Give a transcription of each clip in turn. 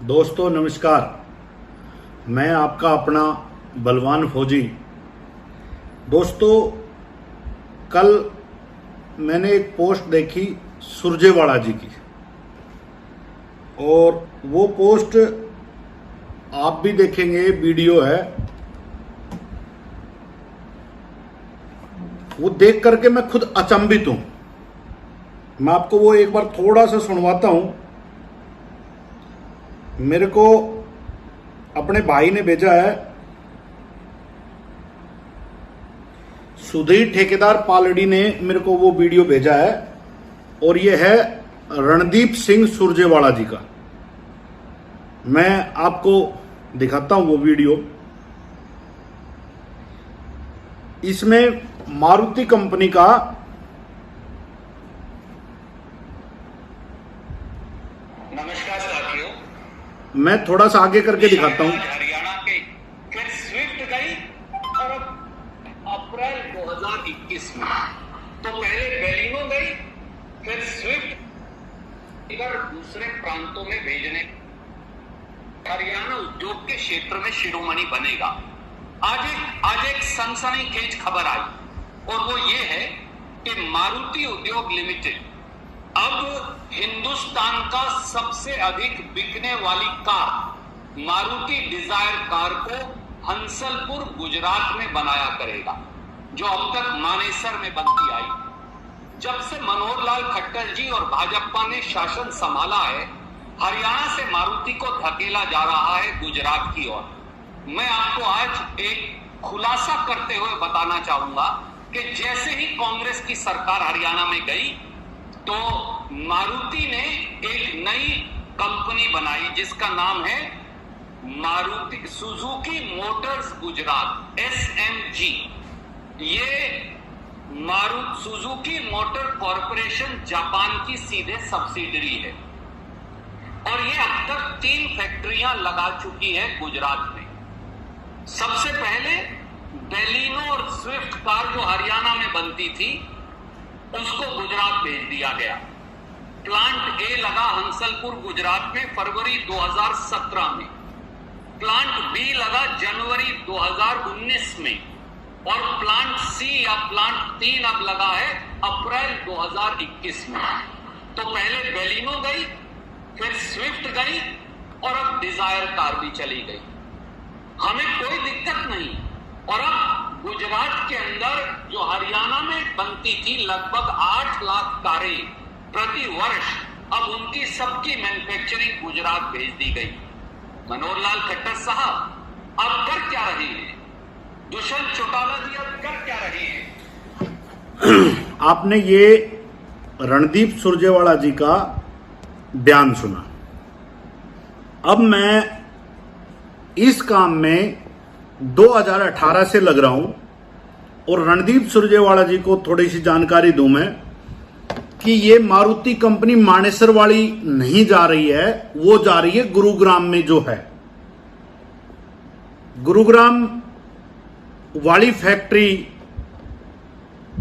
दोस्तों नमस्कार। मैं आपका अपना बलवान फौजी। दोस्तों कल मैंने एक पोस्ट देखी सुरजेवाला जी की, और वो पोस्ट आप भी देखेंगे, वीडियो है। वो देख करके मैं खुद अचंभित हूं। मैं आपको वो एक बार थोड़ा सा सुनवाता हूं। मेरे को अपने भाई ने भेजा है, सुधीर ठेकेदार पालड़ी ने मेरे को वो वीडियो भेजा है, और ये है रणदीप सिंह सुरजेवाला जी का। मैं आपको दिखाता हूं वो वीडियो। इसमें मारुति कंपनी का नमस्कार साथियों, मैं थोड़ा सा आगे करके दिखाता हूं। हरियाणा के फिर स्विफ्ट गई और अप्रैल 2021 में तो पहले बेलिनो गई, फिर स्विफ्ट इधर दूसरे प्रांतों में भेजने हरियाणा उद्योग के क्षेत्र में शिरोमणि बनेगा। आज एक सनसनीखेज खबर आई, और वो ये है कि मारुति उद्योग लिमिटेड अब हिंदुस्तान का सबसे अधिक बिकने वाली कार मारुति डिजायर कार को हंसलपुर गुजरात में बनाया करेगा, जो अब तक मानेसर में बनती आई। जब से मनोहर लाल खट्टर जी और भाजपा ने शासन संभाला है, हरियाणा से मारुति को धकेला जा रहा है गुजरात की ओर। मैं आपको आज एक खुलासा करते हुए बताना चाहूंगा कि जैसे ही कांग्रेस की सरकार हरियाणा में गई तो मारुति ने एक नई कंपनी बनाई जिसका नाम है Maruti Suzuki Motors Gujarat, SMG। ये Maruti Suzuki motor corporation Japan की सीधे सब्सिडरी है, और ये अब तक 3 फैक्ट्रियां लगा चुकी है गुजरात में। सबसे पहले बेलिनो और स्विफ्ट कार जो हरियाणा में बनती थी उसको गुजरात भेज दिया गया। प्लांट ए लगा हंसलपुर गुजरात में फरवरी 2017 में, प्लांट बी लगा जनवरी 2019 में, और प्लांट सी या प्लांट 3 अब लगा है अप्रैल 2021 में। तो पहले बेलिनो गई, फिर स्विफ्ट गई, और अब डिजायर कार भी चली गई। हमें कोई दिक्कत नहीं। और अब गुजरात के अंदर जो हरियाणा में बनती थी लगभग 8 लाख कारें प्रति वर्ष, अब उनकी सबकी मैन्युफैक्चरिंग गुजरात भेज दी गई। मनोहर लाल खट्टर साहब अब कर क्या रहे हैं? दुष्यंत चौटाला जी अब कर क्या रहे हैं? आपने ये रणदीप सुरजेवाला जी का बयान सुना। अब मैं इस काम में 2018 से लग रहा हूं, और रणदीप सुरजेवाला जी को थोड़ी सी जानकारी दूं मैं कि ये मारुति कंपनी मानेसर वाली नहीं जा रही है, वो जा रही है गुरुग्राम में जो है। गुरुग्राम वाली फैक्ट्री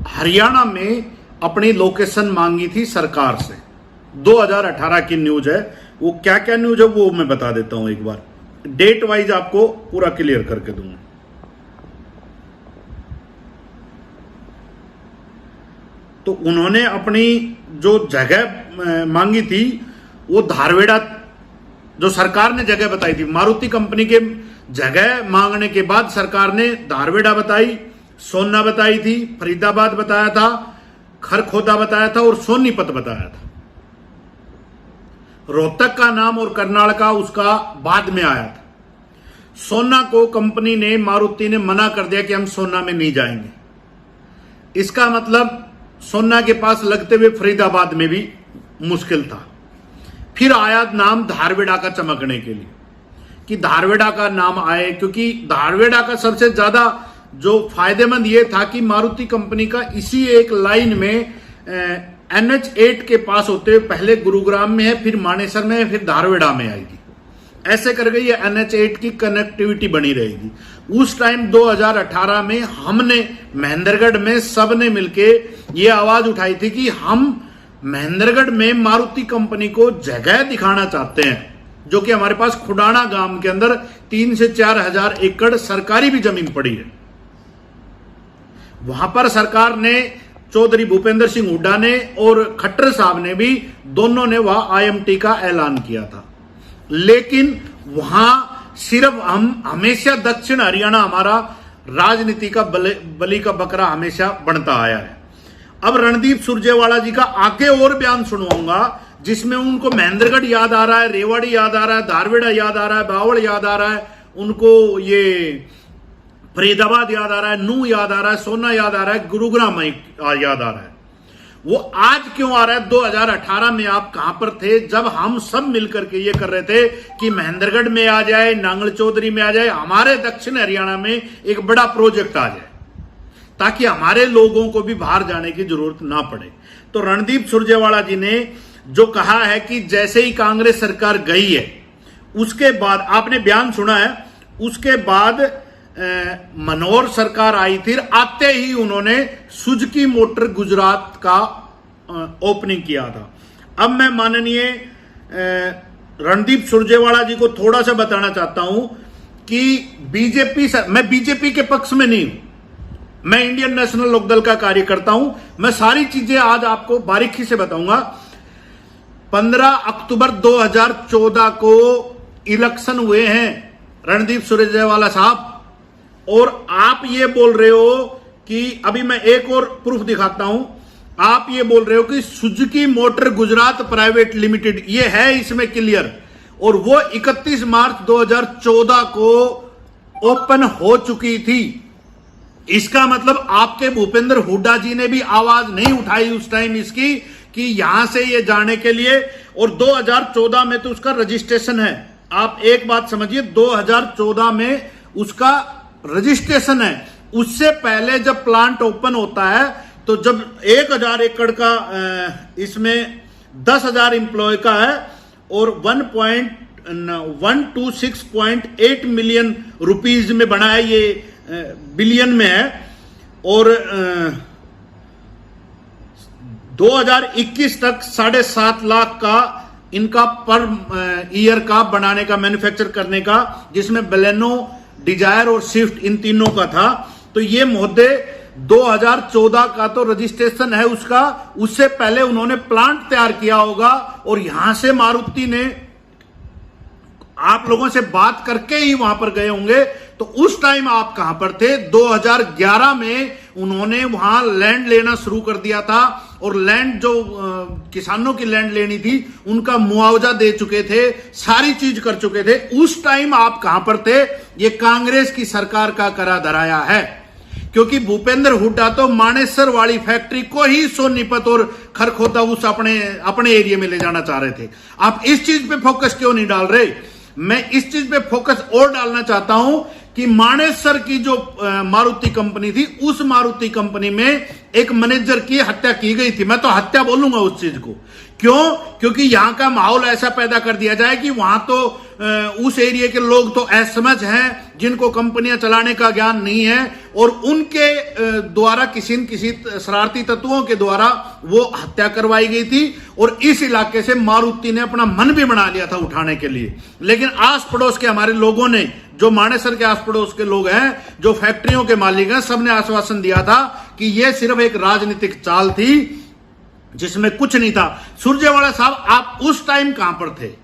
हरियाणा में अपनी लोकेशन मांगी थी सरकार से। 2018 की न्यूज है। वो क्या क्या न्यूज है वो मैं बता देता हूं, एक बार डेट वाइज आपको पूरा क्लियर करके दूंगा। तो उन्होंने अपनी जो जगह मांगी थी वो धारवेड़ा, जो सरकार ने जगह बताई थी मारुति कंपनी के, जगह मांगने के बाद सरकार ने धारवेड़ा बताई, सोना बताई थी, फरीदाबाद बताया था, खरखोदा बताया था, और सोनीपत बताया था। रोहतक का नाम और करनाल का उसका बाद में आया था। सोना को कंपनी ने, मारुति ने मना कर दिया कि हम सोना में नहीं जाएंगे। इसका मतलब सोना के पास लगते हुए फरीदाबाद में भी मुश्किल था। फिर आया नाम धारवेड़ा का चमकने के लिए, कि धारवेड़ा का नाम आए, क्योंकि धारवेड़ा का सबसे ज्यादा जो फायदेमंद ये था कि मारुति कंपनी का इसी एक लाइन में NH8 के पास होते हुए पहले गुरुग्राम में है, फिर मानेसर में है, फिर धारवेड़ा में आएगी। ऐसे करके ये NH8 की कनेक्टिविटी बनी रहेगी। उस टाइम 2018 में हमने महेंद्रगढ़ में सबने मिलके ये आवाज उठाई थी कि हम महेंद्रगढ़ में मारुति कंपनी को जगह दिखाना चाहते हैं, जो कि हमारे पास खुडाना गांव के अंदर 3 से 4 हजार एकड़ सरकारी भी जमीन पड़ी है। वहां पर सरकार ने, चौधरी भूपेंद्र सिंह हुड्डा ने और खट्टर साहब ने भी, दोनों ने वहां IMT का ऐलान किया था। लेकिन वहां सिर्फ हम हमेशा दक्षिण हरियाणा हमारा राजनीति का बलि का बकरा हमेशा बनता आया है। अब रणदीप सुरजेवाला जी का आगे और बयान सुनवाऊंगा जिसमें उनको महेंद्रगढ़ याद आ रहा है, रेवाड़ी याद आ रहा है, धारवेड़ा याद आ रहा है, बावड़ याद आ रहा है, उनको ये फरीदाबाद याद आ रहा है, नूह याद आ रहा है, सोना याद आ रहा है, गुरुग्राम याद आ रहा है। वो आज क्यों आ रहा है? 2018 में आप कहां पर थे जब हम सब मिलकर के ये कर रहे थे कि महेंद्रगढ़ में आ जाए, नांगल चौधरी में आ जाए, हमारे दक्षिण हरियाणा में एक बड़ा प्रोजेक्ट आ जाए ताकि हमारे लोगों को भी बाहर जाने की जरूरत ना पड़े। तो रणदीप सुरजेवाला जी ने जो कहा है कि जैसे ही कांग्रेस सरकार गई है उसके बाद, आपने बयान सुना है, उसके बाद मनोहर सरकार आई थी, आते ही उन्होंने सुजुकी मोटर गुजरात का ओपनिंग किया था। अब मैं माननीय रणदीप सुरजेवाला जी को थोड़ा सा बताना चाहता हूं कि मैं बीजेपी के पक्ष में नहीं हूं, मैं इंडियन नेशनल लोकदल का कार्यकर्ता हूं। मैं सारी चीजें आज आपको बारीकी से बताऊंगा। 15 अक्टूबर 2014 को इलेक्शन हुए हैं रणदीप सुरजेवाला साहब, और आप ये बोल रहे हो कि, अभी मैं एक और प्रूफ दिखाता हूं, आप ये बोल रहे हो कि Suzuki motor Gujarat private limited, ये है इसमें क्लियर, और वो 31 मार्च 2014 को ओपन हो चुकी थी। इसका मतलब आपके भूपेंद्र हुड्डा जी ने भी आवाज नहीं उठाई उस टाइम इसकी कि यहां से ये जाने के लिए, और 2014 में तो उसका रजिस्ट्रेशन है। आप एक बात समझिए, 2014 में उसका रजिस्ट्रेशन है। उससे पहले जब प्लांट ओपन होता है तो जब 1000 एकड़ का इसमें 10,000 एम्प्लॉय का है और 126.8 मिलियन रुपीज में बना है, ये बिलियन में है, और 2021 तक 7.5 लाख का इनका पर ईयर का बनाने का, मैन्युफैक्चर करने का, जिसमें बलेनो, डिजायर और स्विफ्ट इन तीनों का था। तो ये महोदय 2014 का तो रजिस्ट्रेशन है उसका, उससे पहले उन्होंने प्लांट तैयार किया होगा, और यहां से मारुति ने आप लोगों से बात करके ही वहां पर गए होंगे। तो उस टाइम आप कहां पर थे? 2011 में उन्होंने वहां लैंड लेना शुरू कर दिया था, और लैंड जो किसानों की लैंड लेनी थी उनका मुआवजा दे चुके थे, सारी चीज कर चुके थे। उस टाइम आप कहां पर थे? ये कांग्रेस की सरकार का करा धराया है, क्योंकि भूपेंद्र हुड्डा तो मानेसर वाली फैक्ट्री को ही सोनीपत और खरखोदा उस अपने एरिया में ले जाना चाह रहे थे। आप इस चीज पे फोकस क्यों नहीं डाल रहे? मैं इस चीज पे फोकस और डालना चाहता हूं कि मानेसर की जो मारुति कंपनी थी, उस मारुति कंपनी में एक मैनेजर की हत्या की गई थी। मैं तो हत्या बोलूंगा उस चीज को। क्यों? क्योंकि यहां का माहौल ऐसा पैदा कर दिया जाए कि वहां तो उस एरिया के लोग तो असमझ हैं, जिनको कंपनियां चलाने का ज्ञान नहीं है, और उनके द्वारा किसी न किसी शरारती तत्वों के द्वारा वो हत्या करवाई गई थी। और इस इलाके से मारुति ने अपना मन भी बना लिया था उठाने के लिए, लेकिन आस पड़ोस के हमारे लोगों ने, जो मानेसर के आस पड़ोस के लोग हैं, जो फैक्ट्रियों के मालिक हैं, सबने आश्वासन दिया था कि यह सिर्फ एक राजनीतिक चाल थी जिसमें कुछ नहीं था। सुरजेवाला साहब, आप उस टाइम कहां पर थे?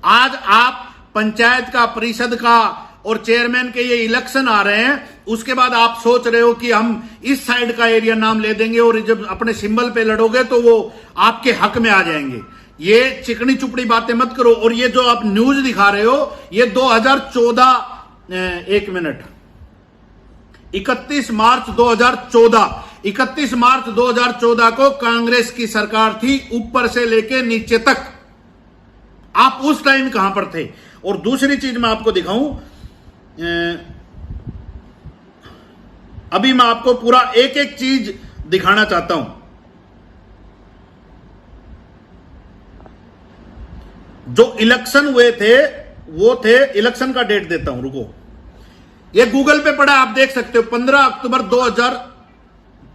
आज आप पंचायत का, परिषद का और चेयरमैन के ये इलेक्शन आ रहे हैं, उसके बाद आप सोच रहे हो कि हम इस साइड का एरिया नाम ले देंगे और जब अपने सिंबल पे लड़ोगे तो वो आपके हक में आ जाएंगे। ये चिकनी चुपड़ी बातें मत करो। और ये जो आप न्यूज दिखा रहे हो, ये 2014, 1 मिनट, 31 मार्च 2014 को कांग्रेस की सरकार थी, ऊपर से लेके नीचे तक। आप उस टाइम कहां पर थे? और दूसरी चीज मैं आपको दिखाऊं, अभी मैं आपको पूरा एक एक चीज दिखाना चाहता हूं। जो इलेक्शन हुए थे वो थे, इलेक्शन का डेट देता हूं, रुको, ये गूगल पे पड़ा, आप देख सकते हो। 15 अक्टूबर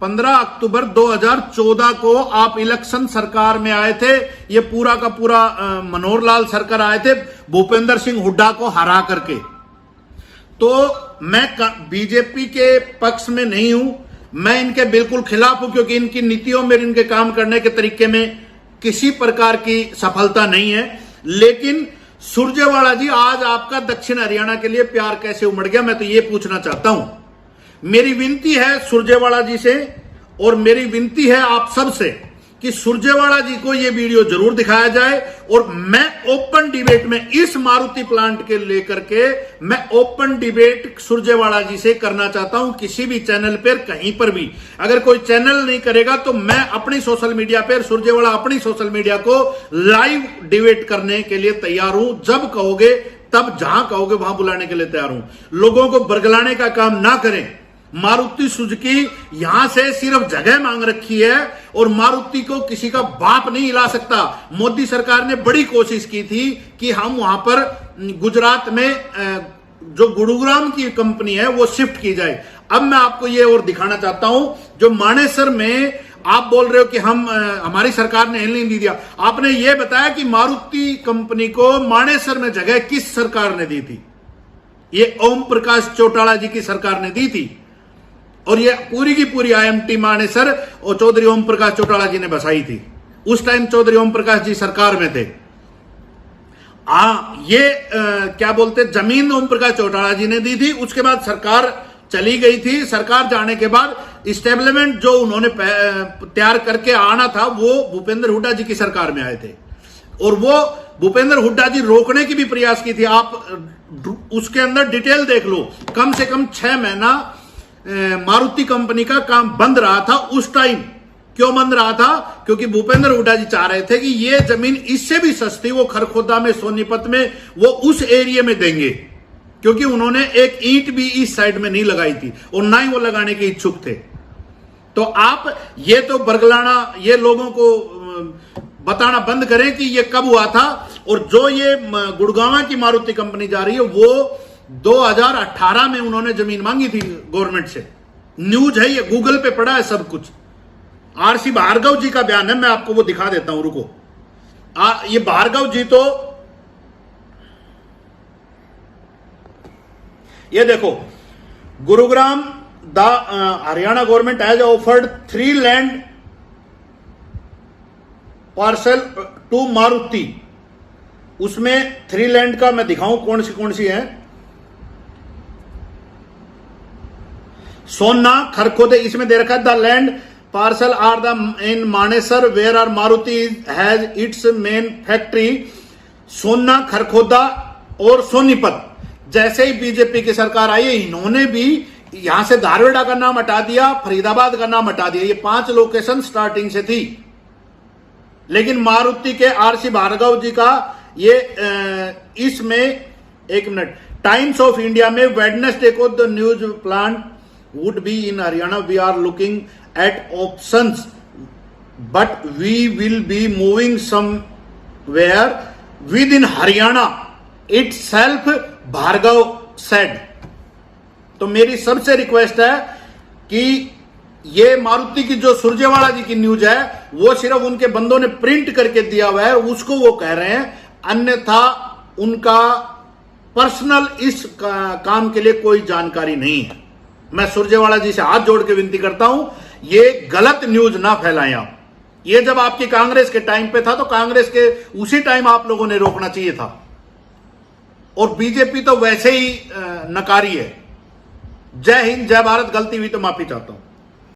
15 अक्टूबर 2014 को आप इलेक्शन सरकार में आए थे। ये पूरा का पूरा मनोहर लाल सरकार आए थे भूपेंद्र सिंह हुड्डा को हरा करके। तो मैं बीजेपी के पक्ष में नहीं हूं, मैं इनके बिल्कुल खिलाफ हूं, क्योंकि इनकी नीतियों में, इनके काम करने के तरीके में किसी प्रकार की सफलता नहीं है। लेकिन सुरजेवाला जी, आज आपका दक्षिण हरियाणा के लिए प्यार कैसे उमड़ गया, मैं तो ये पूछना चाहता हूं। मेरी विनती है सुरजेवाला जी से, और मेरी विनती है आप सब से कि सुरजेवाला जी को यह वीडियो जरूर दिखाया जाए। और मैं ओपन डिबेट में इस मारुति प्लांट के लेकर के मैं ओपन डिबेट सुरजेवाला जी से करना चाहता हूं, किसी भी चैनल पर, कहीं पर भी। अगर कोई चैनल नहीं करेगा तो मैं अपनी सोशल मीडिया पर, सुरजेवाला अपनी सोशल मीडिया को लाइव डिबेट करने के लिए तैयार हूं। जब कहोगे, तब जहां कहोगे वहां बुलाने के लिए तैयार हूं। लोगों को बरगलाने का काम ना करें। मारुति सुजुकी यहां से सिर्फ जगह मांग रखी है, और मारुति को किसी का बाप नहीं हिला सकता। मोदी सरकार ने बड़ी कोशिश की थी कि हम वहां पर गुजरात में जो गुरुग्राम की कंपनी है वो शिफ्ट की जाए। अब मैं आपको ये और दिखाना चाहता हूं, जो मानेसर में आप बोल रहे हो कि हमारी सरकार ने नहीं दी दिया। आपने ये बताया कि मारुति कंपनी को मानेसर में जगह किस सरकार ने दी थी? ये ओम प्रकाश चौटाला जी की सरकार ने दी थी, और ये पूरी की पूरी आईएमटी मानेसर और चौधरी ओम प्रकाश चौटाला जी ने बसाई थी। उस टाइम चौधरी ओम प्रकाश जी सरकार में थे। क्या बोलते, जमीन ओम प्रकाश चौटाला जी ने दी थी। उसके बाद सरकार चली गई थी। सरकार जाने के बाद इस्टेब्लिशमेंट जो उन्होंने तैयार करके आना था, वो भूपेंद्र हुड्डा जी की सरकार में आए थे, और वो भूपेंद्र हुड्डा जी रोकने की भी प्रयास की थी। आप उसके अंदर डिटेल देख लो। कम से कम 6 महीना मारुति कंपनी का काम बंद रहा था। उस टाइम क्यों बंद रहा था? क्योंकि भूपेंद्र हुड्डा जी चाह रहे थे कि ये जमीन इससे भी सस्ती वो खरखोदा में, सोनीपत में, वो उस एरिया में देंगे, क्योंकि उन्होंने एक ईंट भी इस साइड में नहीं लगाई थी, और ना ही वो लगाने के इच्छुक थे। तो आप ये तो बरगलाना, ये लोगों को बताना बंद करें कि ये कब हुआ था। और जो ये गुड़गांव की मारुति कंपनी जा रही है, वो 2018 में उन्होंने जमीन मांगी थी गवर्नमेंट से। न्यूज है, ये गूगल पे पड़ा है सब कुछ। आरसी भार्गव जी का बयान है, मैं आपको वो दिखा देता हूं, रुको। ये भार्गव जी, तो ये देखो, Gurugram Haryana government has offered 3 land parcel to Maruti. उसमें 3 लैंड का मैं दिखाऊं कौन सी है। सोना, खरखोदे, इसमें दे रखा है the land parcel are the in Manesar where are Maruti has its main factory. Sohna, Kharkhoda और सोनीपत। जैसे ही बीजेपी की सरकार आई है, इन्होंने भी यहां से धारवेड़ा का नाम हटा दिया, फरीदाबाद का नाम हटा दिया। ये 5 लोकेशन स्टार्टिंग से थी। लेकिन मारुति के आरसी भार्गव जी का ये इसमें, एक मिनट, टाइम्स ऑफ इंडिया में वेडनेसडे को the news plant would be in Haryana. We are looking at options, but we will be moving somewhere within Haryana itself, Bhargav said. तो मेरी सबसे रिक्वेस्ट है कि ये मारुति की जो सुरजेवाला जी की न्यूज है, वो सिर्फ उनके बंदों ने प्रिंट करके दिया हुआ है, उसको वो कह रहे हैं। अन्यथा उनका पर्सनल इस काम के लिए कोई जानकारी नहीं है। मैं सुरजेवाला जी से हाथ जोड़ के विनती करता हूं, ये गलत न्यूज ना फैलाएं आप। ये जब आपकी कांग्रेस के टाइम पे था, तो कांग्रेस के उसी टाइम आप लोगों ने रोकना चाहिए था, और बीजेपी तो वैसे ही नकारी है। जय हिंद, जय भारत। गलती हुई तो माफी चाहता हूं।